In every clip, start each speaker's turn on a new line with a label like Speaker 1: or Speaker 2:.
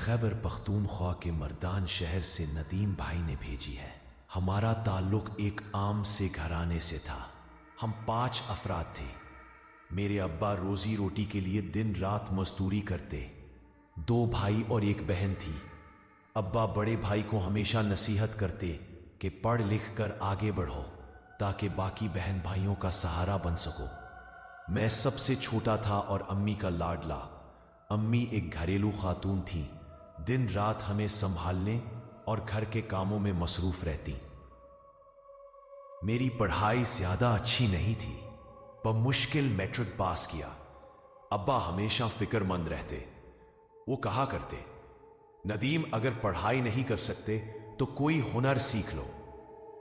Speaker 1: खैबर पख्तूनख्वा के मर्दान शहर से नदीम भाई ने भेजी है। हमारा ताल्लुक एक आम से घराने से था। हम 5 अफराद थे। मेरे अब्बा रोजी रोटी के लिए दिन रात मजदूरी करते। 2 भाई और 1 बहन थी। अब्बा बड़े भाई को हमेशा नसीहत करते कि पढ़ लिख कर आगे बढ़ो ताकि बाकी बहन भाइयों का सहारा बन सको। मैं सबसे छोटा था और अम्मी का लाडला। अम्मी एक घरेलू खातून थी, दिन रात हमें संभालने और घर के कामों में मसरूफ रहती। मेरी पढ़ाई ज्यादा अच्छी नहीं थी, बमुश्किल मैट्रिक पास किया। अब्बा हमेशा फिक्रमंद रहते। वो कहा करते, नदीम अगर पढ़ाई नहीं कर सकते तो कोई हुनर सीख लो,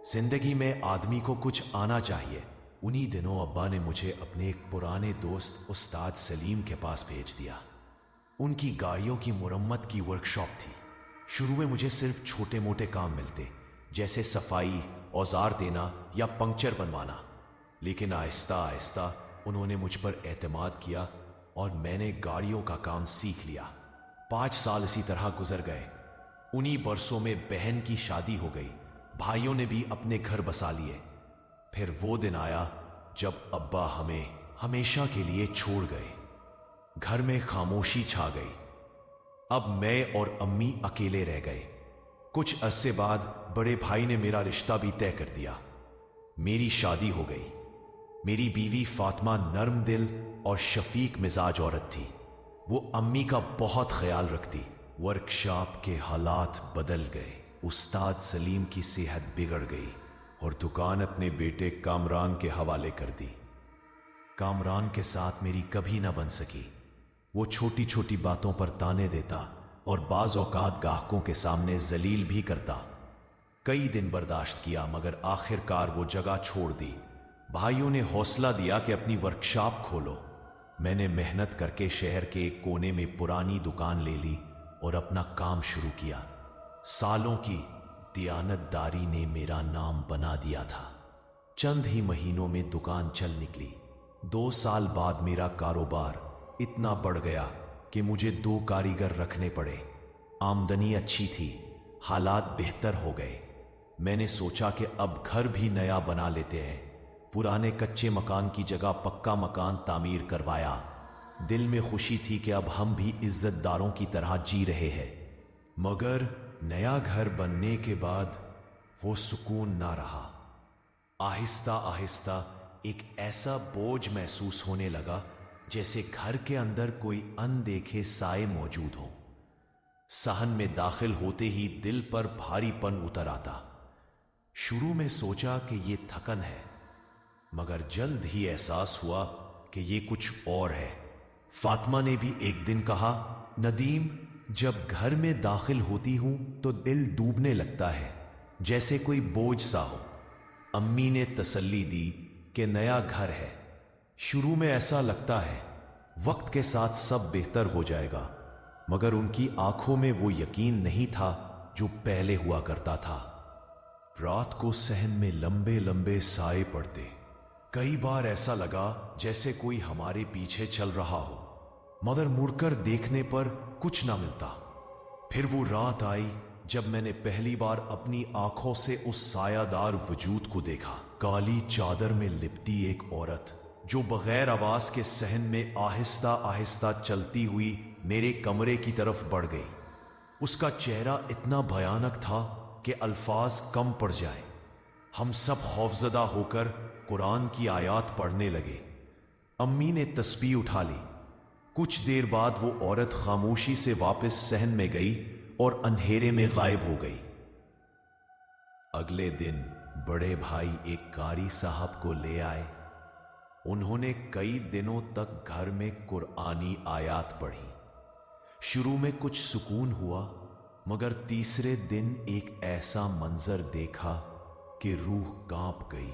Speaker 1: जिंदगी में आदमी को कुछ आना चाहिए। उन्हीं दिनों अब्बा ने मुझे अपने एक पुराने दोस्त उस्ताद सलीम के पास भेज दिया। उनकी गाड़ियों की मुरम्मत की वर्कशॉप थी। शुरू में मुझे सिर्फ छोटे मोटे काम मिलते, जैसे सफाई, औजार देना या पंक्चर बनवाना, लेकिन आहिस्ता आहिस्ता उन्होंने मुझ पर एतमाद किया और मैंने गाड़ियों का काम सीख लिया। 5 साल इसी तरह गुजर गए। उन्हीं बरसों में बहन की शादी हो गई, भाइयों ने भी अपने घर बसा लिए। फिर वो दिन आया जब अब्बा हमें हमेशा के लिए छोड़ गए। घर में खामोशी छा गई। अब मैं और अम्मी अकेले रह गए। कुछ अरसे बाद बड़े भाई ने मेरा रिश्ता भी तय कर दिया। मेरी शादी हो गई। मेरी बीवी फातिमा नर्म दिल और शफीक मिजाज औरत थी। वो अम्मी का बहुत ख्याल रखती। वर्कशॉप के हालात बदल गए। उस्ताद सलीम की सेहत बिगड़ गई और दुकान अपने बेटे कामरान के हवाले कर दी। कामरान के साथ मेरी कभी ना बन सकी। वो छोटी छोटी बातों पर ताने देता और बाज औकात ग्राहकों के सामने जलील भी करता। कई दिन बर्दाश्त किया मगर आखिरकार वो जगह छोड़ दी। भाइयों ने हौसला दिया कि अपनी वर्कशॉप खोलो। मैंने मेहनत करके शहर के एक कोने में पुरानी दुकान ले ली और अपना काम शुरू किया। सालों की दियानतदारी ने मेरा नाम बना दिया था। चंद ही महीनों में दुकान चल निकली। 2 साल बाद मेरा कारोबार इतना बढ़ गया कि मुझे 2 कारीगर रखने पड़े। आमदनी अच्छी थी, हालात बेहतर हो गए। मैंने सोचा कि अब घर भी नया बना लेते हैं। पुराने कच्चे मकान की जगह पक्का मकान तामीर करवाया। दिल में खुशी थी कि अब हम भी इज्जतदारों की तरह जी रहे हैं। मगर नया घर बनने के बाद वो सुकून ना रहा। आहिस्ता आहिस्ता एक ऐसा बोझ महसूस होने लगा जैसे घर के अंदर कोई अनदेखे साए मौजूद हो। सहन में दाखिल होते ही दिल पर भारीपन उतर आता। शुरू में सोचा कि ये थकन है, मगर जल्द ही एहसास हुआ कि ये कुछ और है। फातिमा ने भी एक दिन कहा, नदीम, जब घर में दाखिल होती हूं तो दिल डूबने लगता है, जैसे कोई बोझ सा हो। अम्मी ने तसल्ली दी कि नया घर है, शुरू में ऐसा लगता है, वक्त के साथ सब बेहतर हो जाएगा। मगर उनकी आंखों में वो यकीन नहीं था जो पहले हुआ करता था। रात को सहन में लंबे लंबे साए पड़ते। कई बार ऐसा लगा जैसे कोई हमारे पीछे चल रहा हो, मगर मुड़कर देखने पर कुछ ना मिलता। फिर वो रात आई जब मैंने पहली बार अपनी आंखों से उस सायादार वजूद को देखा। काली चादर में लिपटी एक औरत जो बगैर आवाज के सहन में आहिस्ता आहिस्ता चलती हुई मेरे कमरे की तरफ बढ़ गई। उसका चेहरा इतना भयानक था कि अल्फाज कम पड़ जाए। हम सब खौफजदा होकर कुरान की आयत पढ़ने लगे। अम्मी ने तस्बीह उठा ली। कुछ देर बाद वो औरत खामोशी से वापस सहन में गई और अंधेरे में गायब हो गई। अगले दिन बड़े भाई एक कारी साहब को ले आए। उन्होंने कई दिनों तक घर में कुरानी आयत पढ़ी। शुरू में कुछ सुकून हुआ, मगर तीसरे दिन एक ऐसा मंजर देखा कि रूह कांप गई।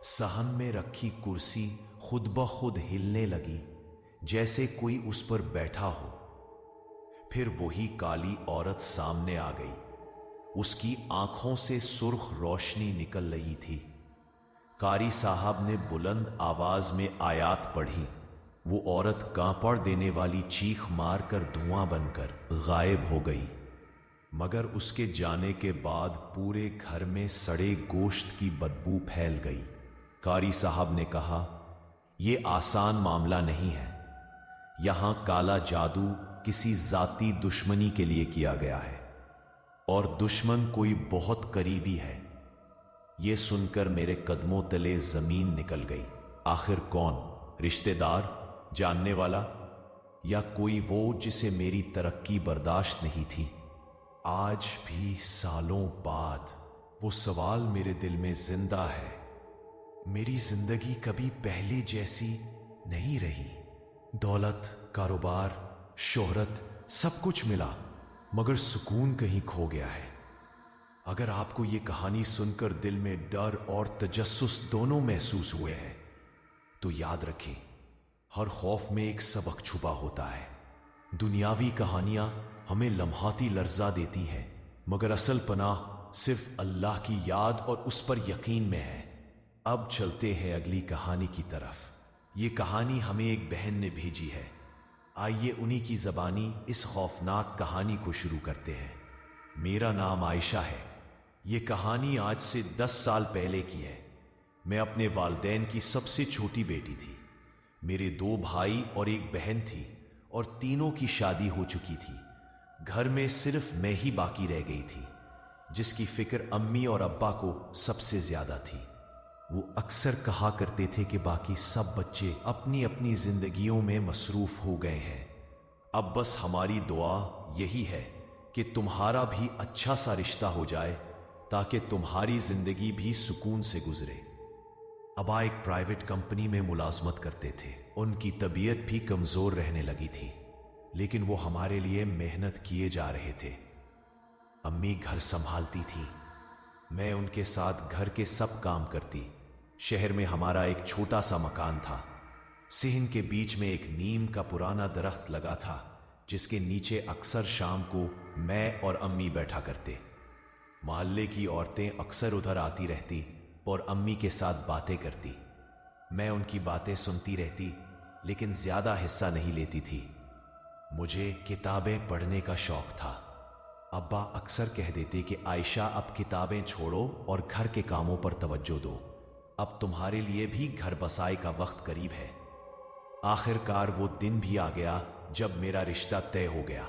Speaker 1: सहन में रखी कुर्सी खुद ब खुद हिलने लगी, जैसे कोई उस पर बैठा हो। फिर वही काली औरत सामने आ गई। उसकी आंखों से सुर्ख रोशनी निकल रही थी। कारी साहब ने बुलंद आवाज में आयत पढ़ी। वो औरत कांपड़ देने वाली चीख मारकर धुआं बनकर गायब हो गई। मगर उसके जाने के बाद पूरे घर में सड़े गोश्त की बदबू फैल गई। कारी साहब ने कहा, यह आसान मामला नहीं है। यहां काला जादू किसी जाती दुश्मनी के लिए किया गया है और दुश्मन कोई बहुत करीबी है। यह सुनकर मेरे कदमों तले जमीन निकल गई। आखिर कौन? रिश्तेदार, जानने वाला, या कोई वो जिसे मेरी तरक्की बर्दाश्त नहीं थी? आज भी सालों बाद वो सवाल मेरे दिल में जिंदा है। मेरी जिंदगी कभी पहले जैसी नहीं रही। दौलत, कारोबार, शोहरत, सब कुछ मिला, मगर सुकून कहीं खो गया है। अगर आपको ये कहानी सुनकर दिल में डर और तजस्सुस दोनों महसूस हुए हैं, तो याद रखें, हर खौफ में एक सबक छुपा होता है। दुनियावी कहानियां हमें लम्हाती लर्जा देती हैं, मगर असल पनाह सिर्फ अल्लाह की याद और उस पर यकीन में है। अब चलते हैं अगली कहानी की तरफ। ये कहानी हमें एक बहन ने भेजी है। आइए उन्हीं की ज़बानी इस खौफनाक कहानी को शुरू करते हैं। मेरा नाम आयशा है। ये कहानी आज से 10 साल पहले की है। मैं अपने वालिदैन की सबसे छोटी बेटी थी। मेरे 2 भाई और एक बहन थी और तीनों की शादी हो चुकी थी। घर में सिर्फ मैं ही बाकी रह गई थी, जिसकी फिक्र अम्मी और अब्बा को सबसे ज्यादा थी। वो अक्सर कहा करते थे कि बाकी सब बच्चे अपनी अपनी जिंदगियों में मसरूफ हो गए हैं। अब बस हमारी दुआ यही है कि तुम्हारा भी अच्छा सा रिश्ता हो जाए, ताकि तुम्हारी जिंदगी भी सुकून से गुजरे। अब्बा एक प्राइवेट कंपनी में मुलाजमत करते थे। उनकी तबीयत भी कमजोर रहने लगी थी, लेकिन वो हमारे लिए मेहनत किए जा रहे थे। अम्मी घर संभालती थी, मैं उनके साथ घर के सब काम करती। शहर में हमारा एक छोटा सा मकान था। सिहन के बीच में एक नीम का पुराना दरख्त लगा था, जिसके नीचे अक्सर शाम को मैं और अम्मी बैठा करते। मोहल्ले की औरतें अक्सर उधर आती रहती और अम्मी के साथ बातें करती। मैं उनकी बातें सुनती रहती, लेकिन ज्यादा हिस्सा नहीं लेती थी। मुझे किताबें पढ़ने का शौक था। अब्बा अक्सर कह देते कि आयशा, अब किताबें छोड़ो और घर के कामों पर तवज्जो दो। अब तुम्हारे लिए भी घर बसाई का वक्त करीब है। आखिरकार वो दिन भी आ गया जब मेरा रिश्ता तय हो गया।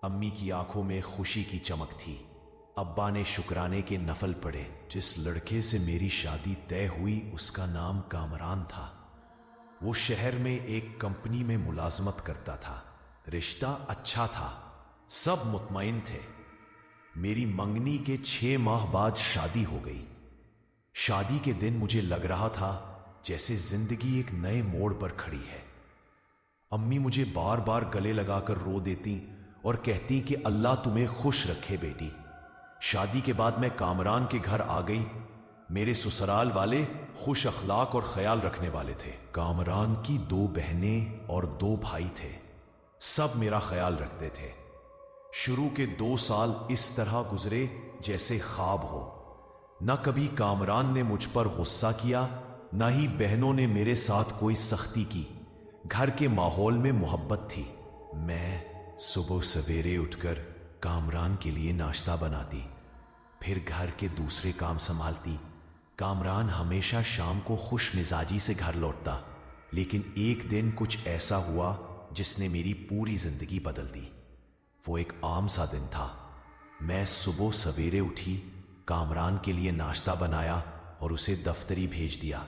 Speaker 1: अम्मी की आंखों में खुशी की चमक थी। अब्बा ने शुक्राने के नफल पढ़े। जिस लड़के से मेरी शादी तय हुई उसका नाम कामरान था। वो शहर में एक कंपनी में मुलाजमत करता था। रिश्ता अच्छा था, सब मुतमईन थे। मेरी मंगनी के 6 माह बाद शादी हो गई। शादी के दिन मुझे लग रहा था जैसे जिंदगी एक नए मोड़ पर खड़ी है। अम्मी मुझे बार बार गले लगाकर रो देती और कहती कि अल्लाह तुम्हें खुश रखे बेटी। शादी के बाद मैं कामरान के घर आ गई। मेरे ससुराल वाले खुश अखलाक और ख्याल रखने वाले थे। कामरान की 2 बहनें और 2 भाई थे। सब मेरा ख्याल रखते थे। शुरू के 2 साल इस तरह गुजरे जैसे ख्वाब हो। न कभी कामरान ने मुझ पर गुस्सा किया, न ही बहनों ने मेरे साथ कोई सख्ती की। घर के माहौल में मोहब्बत थी। मैं सुबह सवेरे उठकर कामरान के लिए नाश्ता बनाती, फिर घर के दूसरे काम संभालती। कामरान हमेशा शाम को खुश मिजाजी से घर लौटता, लेकिन एक दिन कुछ ऐसा हुआ जिसने मेरी पूरी जिंदगी बदल दी। वो एक आम सा दिन था। मैं सुबह सवेरे उठी, कामरान के लिए नाश्ता बनाया और उसे दफ्तरी भेज दिया।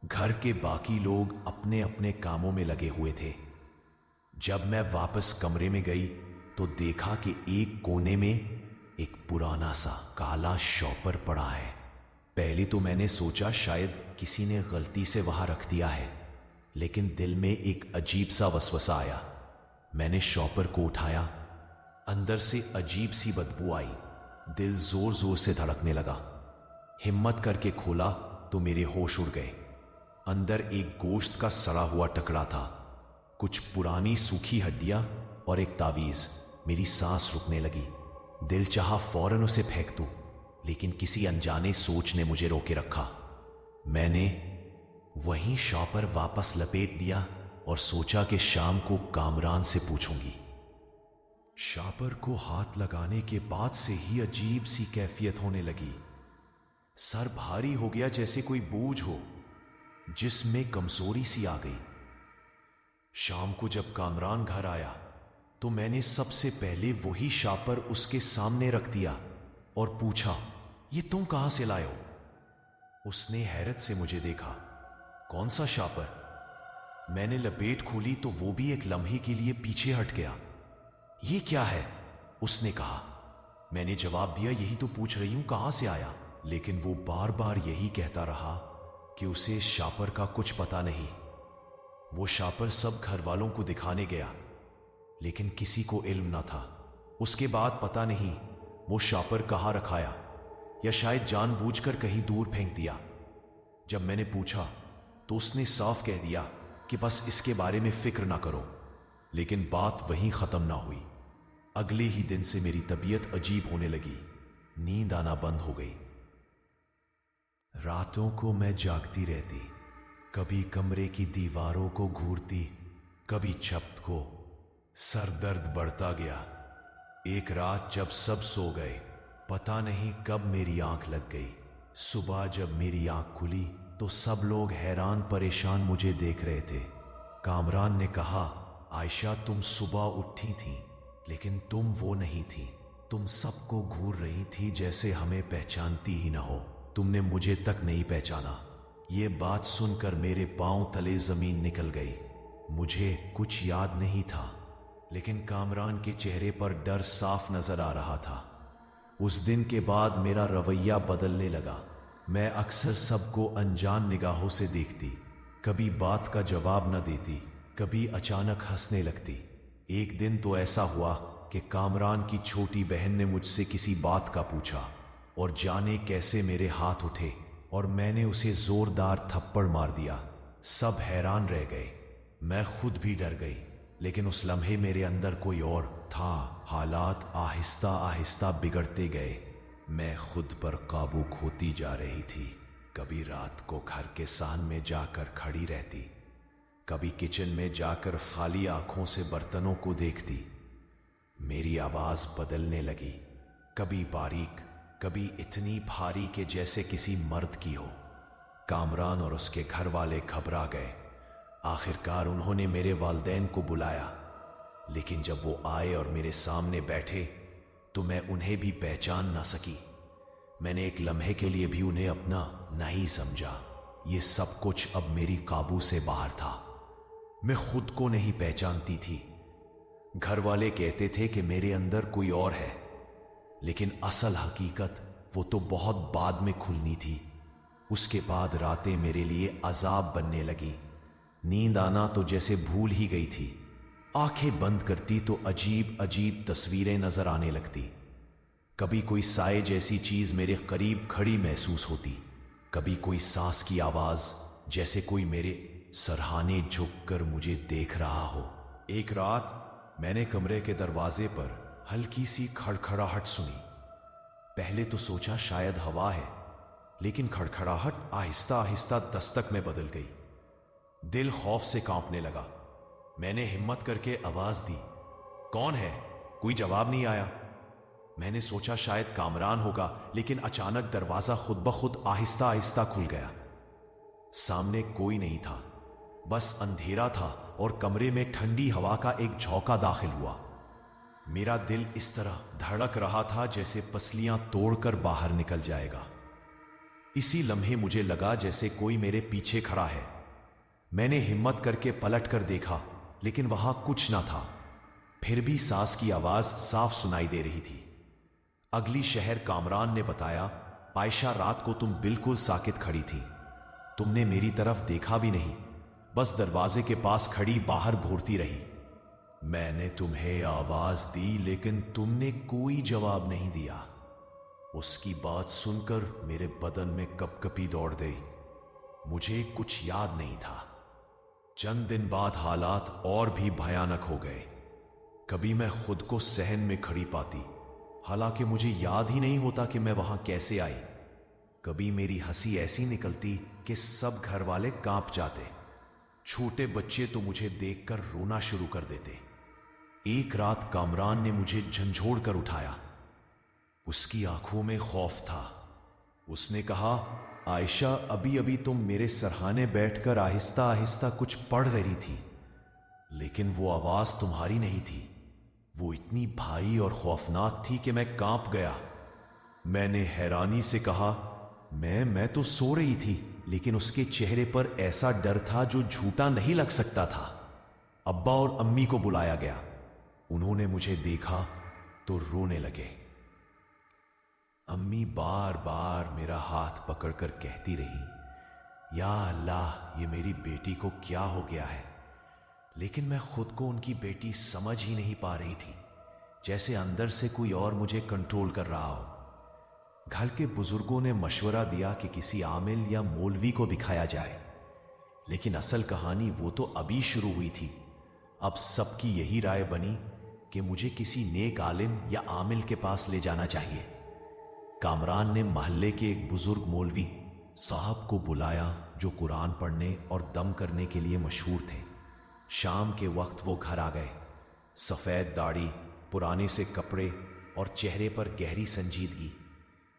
Speaker 1: घर के बाकी लोग अपने अपने कामों में लगे हुए थे। जब मैं वापस कमरे में गई तो देखा कि एक कोने में एक पुराना सा काला शॉपर पड़ा है। पहले तो मैंने सोचा शायद किसी ने गलती से वहां रख दिया है, लेकिन दिल में एक अजीब सा वसवसा आया। मैंने शॉपर को उठाया। अंदर से अजीब सी बदबू आई। दिल जोर जोर से धड़कने लगा। हिम्मत करके खोला तो मेरे होश उड़ गए। अंदर एक गोश्त का सड़ा हुआ टुकड़ा था, कुछ पुरानी सूखी हड्डियां और एक तावीज। मेरी सांस रुकने लगी। दिल चाहा फौरन उसे फेंक दूं, लेकिन किसी अनजाने सोच ने मुझे रोके रखा। मैंने वहीं शॉपर वापस लपेट दिया और सोचा कि शाम को कामरान से पूछूंगी। शापर को हाथ लगाने के बाद से ही अजीब सी कैफियत होने लगी। सर भारी हो गया, जैसे कोई बोझ हो, जिसमें कमजोरी सी आ गई। शाम को जब कामरान घर आया तो मैंने सबसे पहले वही शापर उसके सामने रख दिया और पूछा, ये तुम कहां से लाए हो? उसने हैरत से मुझे देखा। कौन सा शापर? मैंने लपेट खोली तो वो भी एक लम्हे के लिए पीछे हट गया। ये क्या है? उसने कहा। मैंने जवाब दिया, यही तो पूछ रही हूं, कहां से आया? लेकिन वो बार बार यही कहता रहा कि उसे शापर का कुछ पता नहीं। वो शापर सब घर वालों को दिखाने गया, लेकिन किसी को इल्म ना था। उसके बाद पता नहीं वो शापर कहां रखाया, या शायद जानबूझकर कहीं दूर फेंक दिया। जब मैंने पूछा तो उसने साफ कह दिया कि बस इसके बारे में फिक्र ना करो। लेकिन बात वहीं खत्म ना हुई। अगले ही दिन से मेरी तबीयत अजीब होने लगी, नींद आना बंद हो गई। रातों को मैं जागती रहती, कभी कमरे की दीवारों को घूरती, कभी छत को। सर दर्द बढ़ता गया। एक रात जब सब सो गए, पता नहीं कब मेरी आंख लग गई। सुबह जब मेरी आंख खुली तो सब लोग हैरान परेशान मुझे देख रहे थे। कामरान ने कहा, आयशा तुम सुबह उठी थी, लेकिन तुम वो नहीं थी। तुम सबको घूर रही थी जैसे हमें पहचानती ही ना हो। तुमने मुझे तक नहीं पहचाना। ये बात सुनकर मेरे पांव तले जमीन निकल गई। मुझे कुछ याद नहीं था, लेकिन कामरान के चेहरे पर डर साफ नजर आ रहा था। उस दिन के बाद मेरा रवैया बदलने लगा। मैं अक्सर सबको अनजान निगाहों से देखती, कभी बात का जवाब न देती, कभी अचानक हंसने लगती। एक दिन तो ऐसा हुआ कि कामरान की छोटी बहन ने मुझसे किसी बात का पूछा, और जाने कैसे मेरे हाथ उठे और मैंने उसे जोरदार थप्पड़ मार दिया। सब हैरान रह गए, मैं खुद भी डर गई। लेकिन उस लम्हे मेरे अंदर कोई और था। हालात आहिस्ता आहिस्ता बिगड़ते गए। मैं खुद पर काबू खोती जा रही थी। कभी रात को घर के सहन में जाकर खड़ी रहती, कभी किचन में जाकर खाली आंखों से बर्तनों को देखती। मेरी आवाज बदलने लगी, कभी बारीक, कभी इतनी भारी कि जैसे किसी मर्द की हो। कामरान और उसके घर वाले घबरा गए। आखिरकार उन्होंने मेरे वालिदैन को बुलाया, लेकिन जब वो आए और मेरे सामने बैठे तो मैं उन्हें भी पहचान ना सकी। मैंने एक लम्हे के लिए भी उन्हें अपना नहीं समझा। ये सब कुछ अब मेरी काबू से बाहर था। मैं खुद को नहीं पहचानती थी। घर वाले कहते थे कि मेरे अंदर कोई और है, लेकिन असल हकीकत वो तो बहुत बाद में खुलनी थी। उसके बाद रातें मेरे लिए अजाब बनने लगी। नींद आना तो जैसे भूल ही गई थी। आंखें बंद करती तो अजीब अजीब तस्वीरें नजर आने लगती। कभी कोई साए जैसी चीज मेरे करीब खड़ी महसूस होती, कभी कोई सांस की आवाज, जैसे कोई मेरे सरहाने झुककर मुझे देख रहा हो। एक रात मैंने कमरे के दरवाजे पर हल्की सी खड़खड़ाहट सुनी। पहले तो सोचा शायद हवा है, लेकिन खड़खड़ाहट आहिस्ता आहिस्ता दस्तक में बदल गई। दिल खौफ से कांपने लगा। मैंने हिम्मत करके आवाज दी, कौन है? कोई जवाब नहीं आया। मैंने सोचा शायद कामरान होगा, लेकिन अचानक दरवाजा खुद ब खुद आहिस्ता आहिस्ता खुल गया। सामने कोई नहीं था, बस अंधेरा था और कमरे में ठंडी हवा का एक झोंका दाखिल हुआ। मेरा दिल इस तरह धड़क रहा था जैसे पसलियां तोड़कर बाहर निकल जाएगा। इसी लम्हे मुझे लगा जैसे कोई मेरे पीछे खड़ा है। मैंने हिम्मत करके पलट कर देखा, लेकिन वहां कुछ ना था। फिर भी सांस की आवाज साफ सुनाई दे रही थी। अगली शहर कामरान ने बताया, आयशा रात को तुम बिल्कुल साकित खड़ी थी। तुमने मेरी तरफ देखा भी नहीं, बस दरवाजे के पास खड़ी बाहर घूरती रही। मैंने तुम्हें आवाज दी, लेकिन तुमने कोई जवाब नहीं दिया। उसकी बात सुनकर मेरे बदन में कपकपी दौड़ गई। मुझे कुछ याद नहीं था। चंद दिन बाद हालात और भी भयानक हो गए। कभी मैं खुद को सहन में खड़ी पाती, हालांकि मुझे याद ही नहीं होता कि मैं वहां कैसे आई। कभी मेरी हंसी ऐसी निकलती कि सब घर वाले कांप जाते। छोटे बच्चे तो मुझे देखकर रोना शुरू कर देते। एक रात कामरान ने मुझे झंझोड़ कर उठाया। उसकी आंखों में खौफ था। उसने कहा, आयशा, अभी अभी तुम मेरे सरहाने बैठकर आहिस्ता आहिस्ता कुछ पढ़ रही थी, लेकिन वो आवाज तुम्हारी नहीं थी। वो इतनी भारी और खौफनाक थी कि मैं कांप गया। मैंने हैरानी से कहा, मैं तो सो रही थी, लेकिन उसके चेहरे पर ऐसा डर था जो झूठा नहीं लग सकता था। अब्बा और अम्मी को बुलाया गया। उन्होंने मुझे देखा तो रोने लगे। अम्मी बार बार मेरा हाथ पकड़कर कहती रही, या अल्लाह, ये मेरी बेटी को क्या हो गया है। लेकिन मैं खुद को उनकी बेटी समझ ही नहीं पा रही थी, जैसे अंदर से कोई और मुझे कंट्रोल कर रहा हो। घर के बुजुर्गों ने मशवरा दिया कि किसी आमिल या मौलवी को दिखाया जाए, लेकिन असल कहानी वो तो अभी शुरू हुई थी। अब सबकी यही राय बनी कि मुझे किसी नेक आलिम या आमिल के पास ले जाना चाहिए। कामरान ने मोहल्ले के एक बुजुर्ग मौलवी साहब को बुलाया, जो कुरान पढ़ने और दम करने के लिए मशहूर थे। शाम के वक्त वो घर आ गए। सफ़ेद दाढ़ी, पुराने से कपड़े और चेहरे पर गहरी संजीदगी।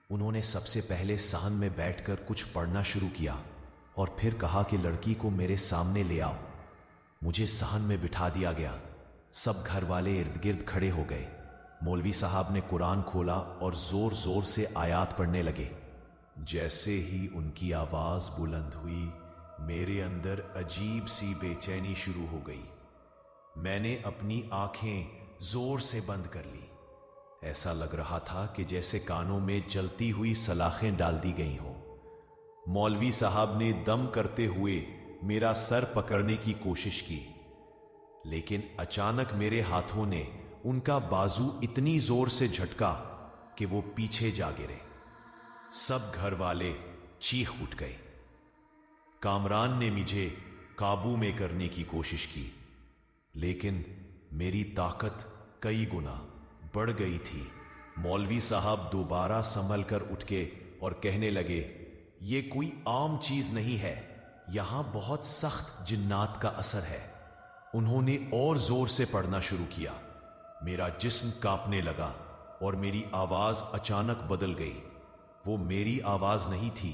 Speaker 1: उन्होंने सबसे पहले सहन में बैठकर कुछ पढ़ना शुरू किया और फिर कहा कि लड़की को मेरे सामने ले आओ। मुझे सहन में बिठा दिया गया। सब घर वाले इर्द गिर्द खड़े हो गए। मौलवी साहब ने कुरान खोला और जोर जोर से आयात पढ़ने लगे। जैसे ही उनकी आवाज बुलंद हुई, मेरे अंदर अजीब सी बेचैनी शुरू हो गई। मैंने अपनी आंखें जोर से बंद कर ली। ऐसा लग रहा था कि जैसे कानों में जलती हुई सलाखें डाल दी गई हों। मौलवी साहब ने दम करते हुए मेरा सर पकड़ने की कोशिश की, लेकिन अचानक मेरे हाथों ने उनका बाजू इतनी जोर से झटका कि वो पीछे जा गिरे। सब घर वाले चीख उठ गए। कामरान ने मुझे काबू में करने की कोशिश की, लेकिन मेरी ताकत कई गुना बढ़ गई थी। मौलवी साहब दोबारा संभल कर उठ के और कहने लगे, ये कोई आम चीज नहीं है, यहां बहुत सख्त जिन्नात का असर है। उन्होंने और जोर से पढ़ना शुरू किया। मेरा जिस्म कांपने लगा और मेरी आवाज अचानक बदल गई। वो मेरी आवाज नहीं थी,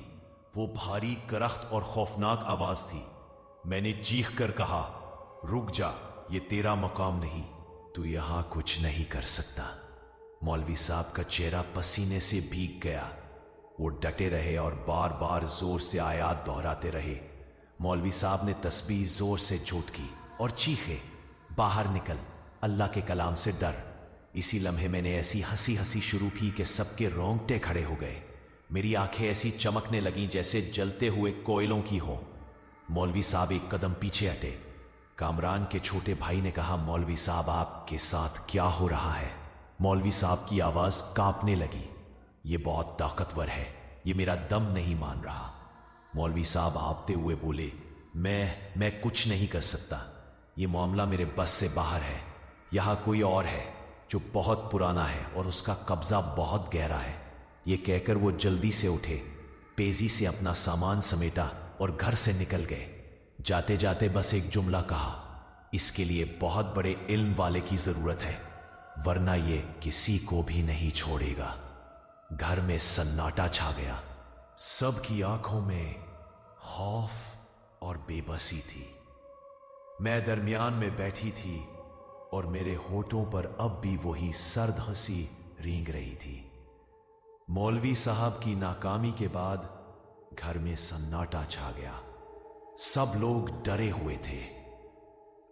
Speaker 1: वो भारी, करख्त और खौफनाक आवाज थी। मैंने चीख कर कहा, रुक जा, ये तेरा मकाम नहीं, तू यहां कुछ नहीं कर सकता। मौलवी साहब का चेहरा पसीने से भीग गया। वो डटे रहे और बार बार जोर से आयात दोहराते रहे। मौलवी साहब ने तस्बीह जोर से झोंकी और चीखे, बाहर निकल, अल्लाह के कलाम से डर। इसी लम्हे मैंने ऐसी हंसी हंसी शुरू की कि सबके रोंगटे खड़े हो गए। मेरी आंखें ऐसी चमकने लगीं जैसे जलते हुए कोयलों की हो। मौलवी साहब एक कदम पीछे हटे। कामरान के छोटे भाई ने कहा, मौलवी साहब, आपके साथ क्या हो रहा है? मौलवी साहब की आवाज कांपने लगी। ये बहुत ताकतवर है, ये मेरा दम नहीं मान रहा। मौलवी साहब आपते हुए बोले, मैं कुछ नहीं कर सकता, ये मामला मेरे बस से बाहर है। यहां कोई और है जो बहुत पुराना है और उसका कब्जा बहुत गहरा है। ये कहकर वो जल्दी से उठे, तेजी से अपना सामान समेटा और घर से निकल गए। जाते जाते बस एक जुमला कहा, इसके लिए बहुत बड़े इल्म वाले की जरूरत है, वरना ये किसी को भी नहीं छोड़ेगा। घर में सन्नाटा छा गया। सबकी आंखों में खौफ और बेबसी थी। मैं दरमियान में बैठी थी और मेरे होठों पर अब भी वही सर्द हंसी रेंग रही थी। मौलवी साहब की नाकामी के बाद घर में सन्नाटा छा गया। सब लोग डरे हुए थे।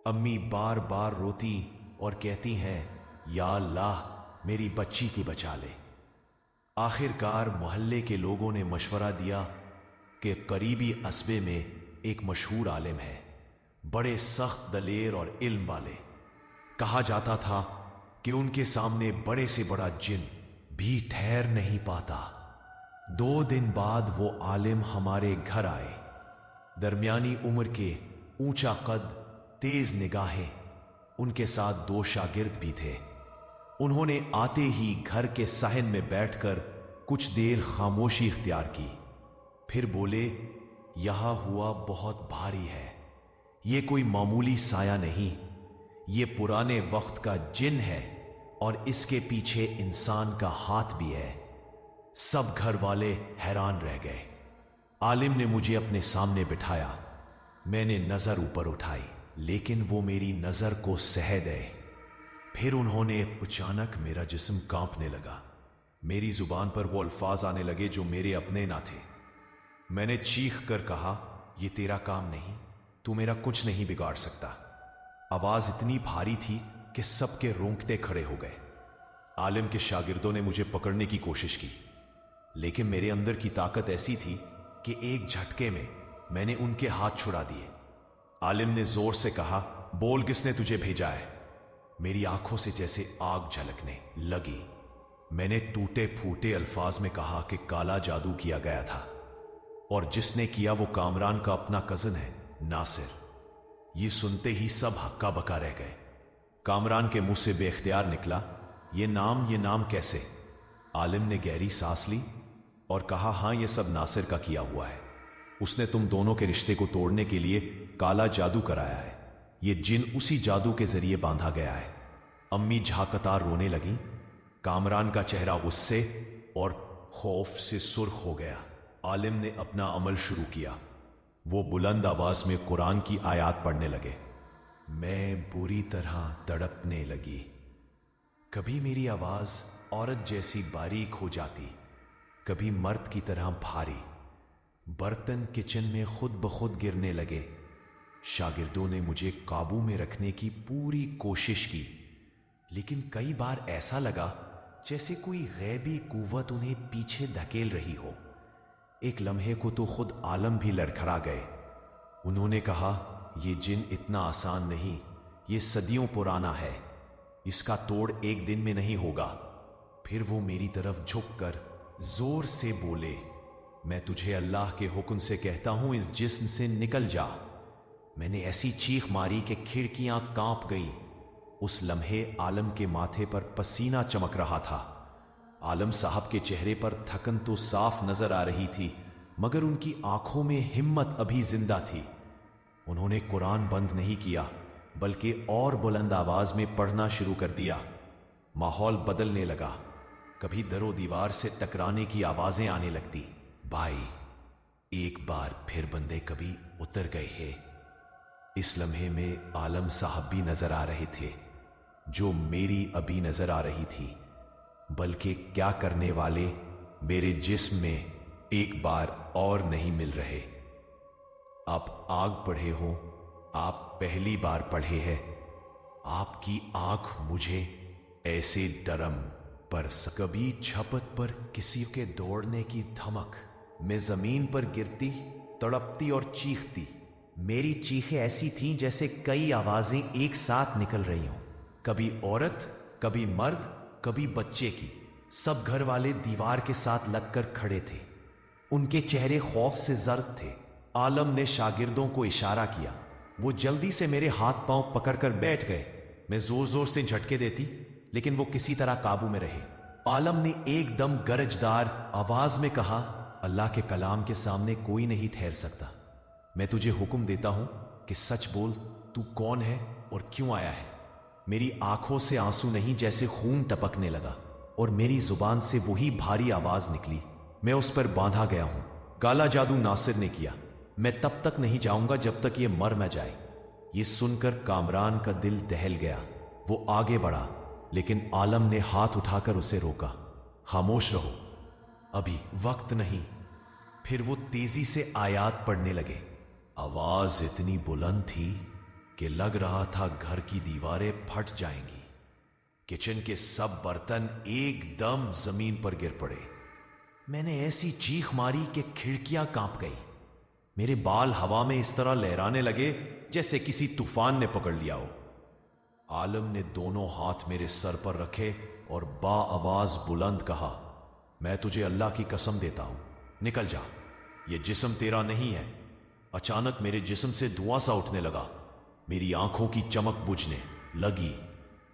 Speaker 1: अम्मी बार बार रोती और कहती हैं, या अल्लाह, मेरी बच्ची की बचा ले। आखिरकार मोहल्ले के लोगों ने मशवरा दिया कि करीबी कस्बे में एक मशहूर आलिम है, बड़े सख्त दलेर और इल्म वाले। कहा जाता था कि उनके सामने बड़े से बड़ा जिन भी ठहर नहीं पाता। 2 दिन बाद वो आलिम हमारे घर आए। दरमियानी उम्र के, ऊंचा कद, तेज निगाहें। उनके साथ 2 शागिर्द भी थे। उन्होंने आते ही घर के सहन में बैठकर कुछ देर खामोशी इख्तियार की। फिर बोले, यहां हुआ बहुत भारी है, ये कोई मामूली साया नहीं, ये पुराने वक्त का जिन है और इसके पीछे इंसान का हाथ भी है। सब घर वाले हैरान रह गए। आलिम ने मुझे अपने सामने बिठाया। मैंने नजर ऊपर उठाई, लेकिन वो मेरी नजर को सह गए। फिर उन्होंने अचानक मेरा जिस्म कांपने लगा। मेरी जुबान पर वो अल्फाज आने लगे जो मेरे अपने ना थे। मैंने चीख कर कहा, ये तेरा काम नहीं, तू मेरा कुछ नहीं बिगाड़ सकता। आवाज इतनी भारी थी कि सबके रोंगटे खड़े हो गए। आलिम के शागिर्दों ने मुझे पकड़ने की कोशिश की, लेकिन मेरे अंदर की ताकत ऐसी थी कि एक झटके में मैंने उनके हाथ छुड़ा दिए। आलिम ने जोर से कहा, बोल, किसने तुझे भेजा है? मेरी आंखों से जैसे आग झलकने लगी। मैंने टूटे फूटे अल्फाज में कहा कि काला जादू किया गया था और जिसने किया वो कामरान का अपना कजन है, नासिर। ये सुनते ही सब हक्का बक्का रह गए। कामरान के मुंह से बेख्तियार निकला, ये नाम कैसे? आलिम ने गहरी सांस ली और कहा, हां, ये सब नासिर का किया हुआ है। उसने तुम दोनों के रिश्ते को तोड़ने के लिए काला जादू कराया है। ये जिन उसी जादू के जरिए बांधा गया है। अम्मी झाकतार रोने लगी। कामरान का चेहरा गुस्से और खौफ से सुर्ख हो गया। आलिम ने अपना अमल शुरू किया। वो बुलंद आवाज में कुरान की आयत पढ़ने लगे। मैं बुरी तरह तड़पने लगी। कभी मेरी आवाज औरत जैसी बारीक हो जाती, कभी मर्द की तरह भारी। बर्तन किचन में खुद ब खुद गिरने लगे। शागिर्दों ने मुझे काबू में रखने की पूरी कोशिश की, लेकिन कई बार ऐसा लगा जैसे कोई गैबी कुव्वत उन्हें पीछे धकेल रही हो। एक लम्हे को तो खुद आलम भी लड़खड़ा गए। उन्होंने कहा, यह जिन इतना आसान नहीं, ये सदियों पुराना है, इसका तोड़ एक दिन में नहीं होगा। फिर वो मेरी तरफ झुककर जोर से बोले, मैं तुझे अल्लाह के हुक्म से कहता हूं, इस जिस्म से निकल जा। मैंने ऐसी चीख मारी कि खिड़कियां कांप गईं। उस लम्हे आलम के माथे पर पसीना चमक रहा था। आलम साहब के चेहरे पर थकन तो साफ नजर आ रही थी, मगर उनकी आंखों में हिम्मत अभी जिंदा थी। उन्होंने कुरान बंद नहीं किया, बल्कि और बुलंद आवाज में पढ़ना शुरू कर दिया। माहौल बदलने लगा। कभी दरो दीवार से टकराने की आवाजें आने लगती। भाई, एक बार फिर बंदे कभी उतर गए हैं। इस लम्हे में आलम साहब भी नजर आ रहे थे, जो मेरी अभी नजर आ रही थी। बल्कि क्या करने वाले मेरे जिस्म में एक बार और नहीं मिल रहे। आप आग पढ़े हो, आप पहली बार पढ़े हैं। आपकी आंख मुझे ऐसे डरम पर कभी छपत पर किसी के दौड़ने की धमक। मैं जमीन पर गिरती, तड़पती और चीखती। मेरी चीखें ऐसी थीं जैसे कई आवाजें एक साथ निकल रही हों। कभी औरत, कभी मर्द, कभी बच्चे की। सब घर वाले दीवार के साथ लगकर खड़े थे। उनके चेहरे खौफ से जर्द थे। आलम ने शागिर्दों को इशारा किया। वो जल्दी से मेरे हाथ पांव पकड़कर बैठ गए। मैं जोर जोर से झटके देती, लेकिन वो किसी तरह काबू में रहे। आलम ने एकदम गरजदार आवाज में कहा, अल्लाह के कलाम के सामने कोई नहीं ठहर सकता। मैं तुझे हुक्म देता हूं कि सच बोल, तू कौन है और क्यों आया है? मेरी आंखों से आंसू नहीं, जैसे खून टपकने लगा और मेरी जुबान से वही भारी आवाज निकली, मैं उस पर बांधा गया हूं। काला जादू नासिर ने किया। मैं तब तक नहीं जाऊंगा जब तक ये मर न जाए। ये सुनकर कामरान का दिल दहल गया। वो आगे बढ़ा, लेकिन आलम ने हाथ उठाकर उसे रोका। खामोश रहो, अभी वक्त नहीं। फिर वो तेजी से आयात पढ़ने लगे। आवाज इतनी बुलंद थी कि लग रहा था घर की दीवारें फट जाएंगी। किचन के सब बर्तन एकदम जमीन पर गिर पड़े। मैंने ऐसी चीख मारी कि खिड़कियां कांप गई। मेरे बाल हवा में इस तरह लहराने लगे जैसे किसी तूफान ने पकड़ लिया हो। आलम ने दोनों हाथ मेरे सर पर रखे और बाआवाज बुलंद कहा, मैं तुझे अल्लाह की कसम देता हूं, निकल जा, ये जिस्म तेरा नहीं है। अचानक मेरे जिस्म से धुआं सा उठने लगा। मेरी आंखों की चमक बुझने लगी।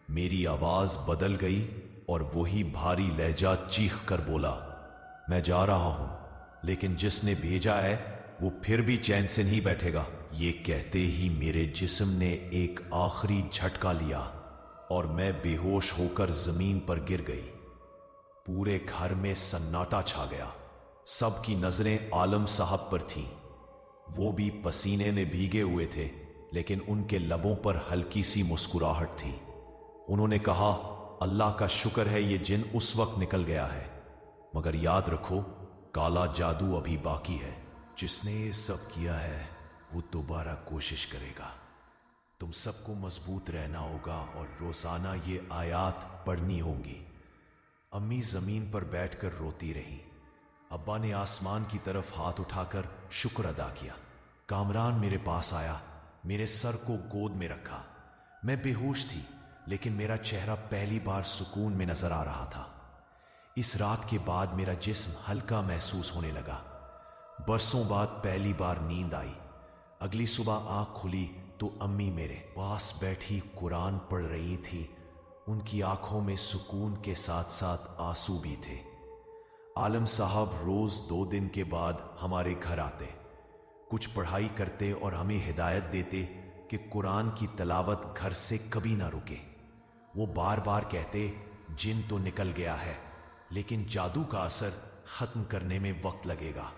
Speaker 1: मेरी आवाज बदल गई और वही भारी लहजा चीख कर बोला, मैं जा रहा हूं, लेकिन जिसने भेजा है वो फिर भी चैन से नहीं बैठेगा। ये कहते ही मेरे जिस्म ने एक आखिरी झटका लिया और मैं बेहोश होकर जमीन पर गिर गई। पूरे घर में सन्नाटा छा गया। सबकी नजरें आलम साहब पर थीं। वो भी पसीने में भीगे हुए थे, लेकिन उनके लबों पर हल्की सी मुस्कुराहट थी। उन्होंने कहा, अल्लाह का शुक्र है ये जिन उस वक्त निकल गया है, मगर याद रखो काला जादू अभी बाकी है। जिसने ये सब किया है वो दोबारा कोशिश करेगा। तुम सबको मजबूत रहना होगा और रोजाना ये आयात पढ़नी होंगी। अम्मी जमीन पर बैठकर रोती रही। अब्बा ने आसमान की तरफ हाथ उठाकर शुक्र अदा किया। कामरान मेरे पास आया, मेरे सर को गोद में रखा। मैं बेहोश थी, लेकिन मेरा चेहरा पहली बार सुकून में नजर आ रहा था। इस रात के बाद मेरा जिस्म हल्का महसूस होने लगा। बरसों बाद पहली बार नींद आई। अगली सुबह आंख खुली तो अम्मी मेरे पास बैठी कुरान पढ़ रही थी। उनकी आंखों में सुकून के साथ साथ आंसू भी थे। आलम साहब रोज 2 दिन के बाद हमारे घर आते, कुछ पढ़ाई करते और हमें हिदायत देते कि कुरान की तलावत घर से कभी ना रुके। वो बार बार कहते, जिन तो निकल गया है, लेकिन जादू का असर खत्म करने में वक्त लगेगा।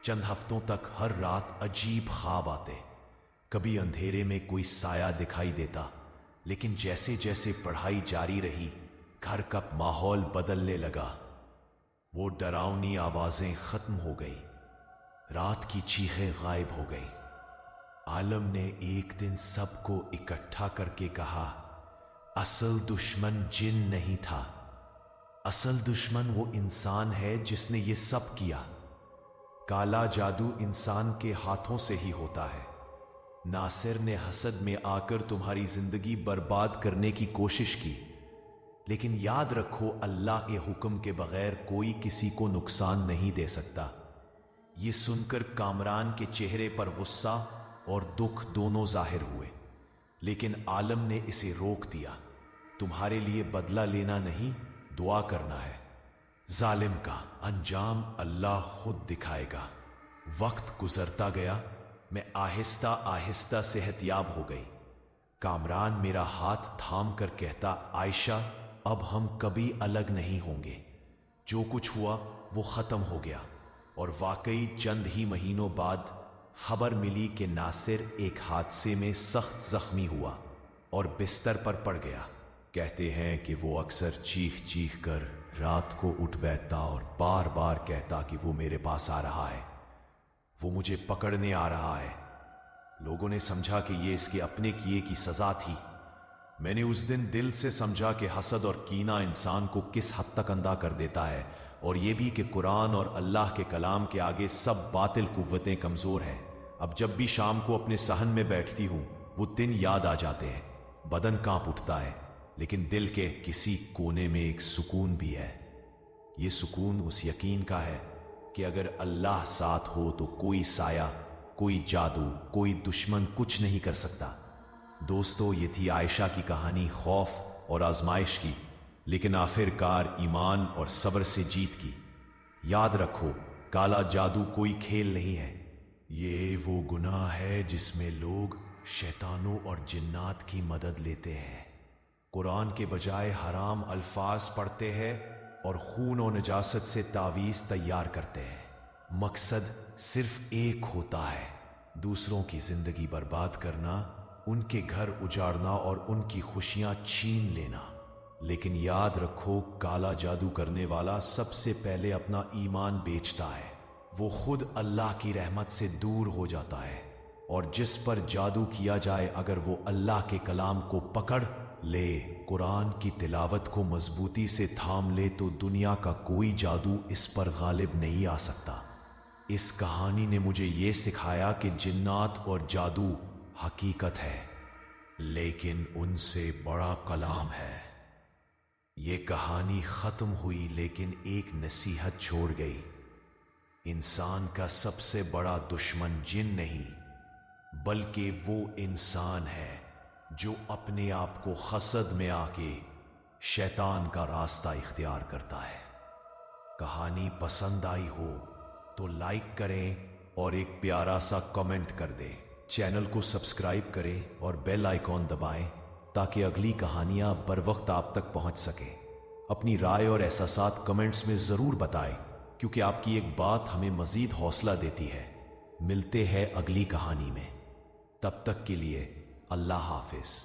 Speaker 1: चंद हफ्तों तक हर रात अजीब ख्वाब आते। कभी अंधेरे में कोई साया दिखाई देता, लेकिन जैसे जैसे पढ़ाई जारी रही घर का माहौल बदलने लगा। वो डरावनी आवाजें खत्म हो गई, रात की चीखें गायब हो गई। आलम ने एक दिन सबको इकट्ठा करके कहा, असल दुश्मन जिन नहीं था, असल दुश्मन वो इंसान है जिसने ये सब किया। काला जादू इंसान के हाथों से ही होता है। नासिर ने हसद में आकर तुम्हारी जिंदगी बर्बाद करने की कोशिश की, लेकिन याद रखो अल्लाह के हुक्म के बगैर कोई किसी को नुकसान नहीं दे सकता। ये सुनकर कामरान के चेहरे पर गुस्सा और दुख दोनों जाहिर हुए, लेकिन आलम ने इसे रोक दिया। तुम्हारे लिए बदला लेना नहीं, दुआ करना है। जालिम का अंजाम अल्लाह खुद दिखाएगा। वक्त गुजरता गया, मैं आहिस्ता आहिस्ता सेहतयाब हो गई। कामरान मेरा हाथ थाम कर कहता, आयशा अब हम कभी अलग नहीं होंगे। जो कुछ हुआ वो खत्म हो गया। और वाकई चंद ही महीनों बाद खबर मिली कि नासिर एक हादसे में सख्त जख्मी हुआ और बिस्तर पर पड़ गया। कहते हैं कि वो अक्सर चीख चीख कर रात को उठ बैठता और बार बार कहता कि वो मेरे पास आ रहा है, वो मुझे पकड़ने आ रहा है। लोगों ने समझा कि ये इसके अपने किए की सजा थी। मैंने उस दिन दिल से समझा कि हसद और कीना इंसान को किस हद तक अंधा कर देता है, और ये भी कि कुरान और अल्लाह के कलाम के आगे सब बातिल कुव्वतें कमजोर हैं। अब जब भी शाम को अपने सहन में बैठती हूं वो दिन याद आ जाते हैं। बदन कांप उठता है, लेकिन दिल के किसी कोने में एक सुकून भी है। ये सुकून उस यकीन का है कि अगर अल्लाह साथ हो तो कोई साया, कोई जादू, कोई दुश्मन कुछ नहीं कर सकता। दोस्तों, ये थी आयशा की कहानी खौफ और आजमाइश की, लेकिन आखिरकार ईमान और सब्र से जीत की। याद रखो, काला जादू कोई खेल नहीं है। ये वो गुनाह है जिसमें लोग शैतानों और जिन्नात की मदद लेते हैं, कुरान के बजाय हराम अल्फाज पढ़ते हैं और खून और नजासत से तावीज़ तैयार करते हैं। मकसद सिर्फ एक होता है, दूसरों की जिंदगी बर्बाद करना, उनके घर उजाड़ना और उनकी खुशियां छीन लेना। लेकिन याद रखो, काला जादू करने वाला सबसे पहले अपना ईमान बेचता है। वो खुद अल्लाह की रहमत से दूर हो जाता है, और जिस पर जादू किया जाए अगर वो अल्लाह के कलाम को पकड़ ले, कुरान की तिलावत को मजबूती से थाम ले, तो दुनिया का कोई जादू इस पर गालिब नहीं आ सकता। इस कहानी ने मुझे ये सिखाया कि जिन्नात और जादू हकीकत है, लेकिन उनसे बड़ा कलाम है। ये कहानी खत्म हुई, लेकिन एक नसीहत छोड़ गई। इंसान का सबसे बड़ा दुश्मन जिन नहीं, बल्कि वो इंसान है जो अपने आप को हसद में आके शैतान का रास्ता इख्तियार करता है। कहानी पसंद आई हो तो लाइक करें, और एक प्यारा सा कमेंट कर दें। चैनल को सब्सक्राइब करें और बेल आइकॉन दबाएं ताकि अगली कहानियां बर वक्त आप तक पहुंच सके। अपनी राय और एहसासात कमेंट्स में ज़रूर बताएं, क्योंकि आपकी एक बात हमें मज़ीद हौसला देती है। मिलते हैं अगली कहानी में, तब तक के लिए अल्लाह हाफिज।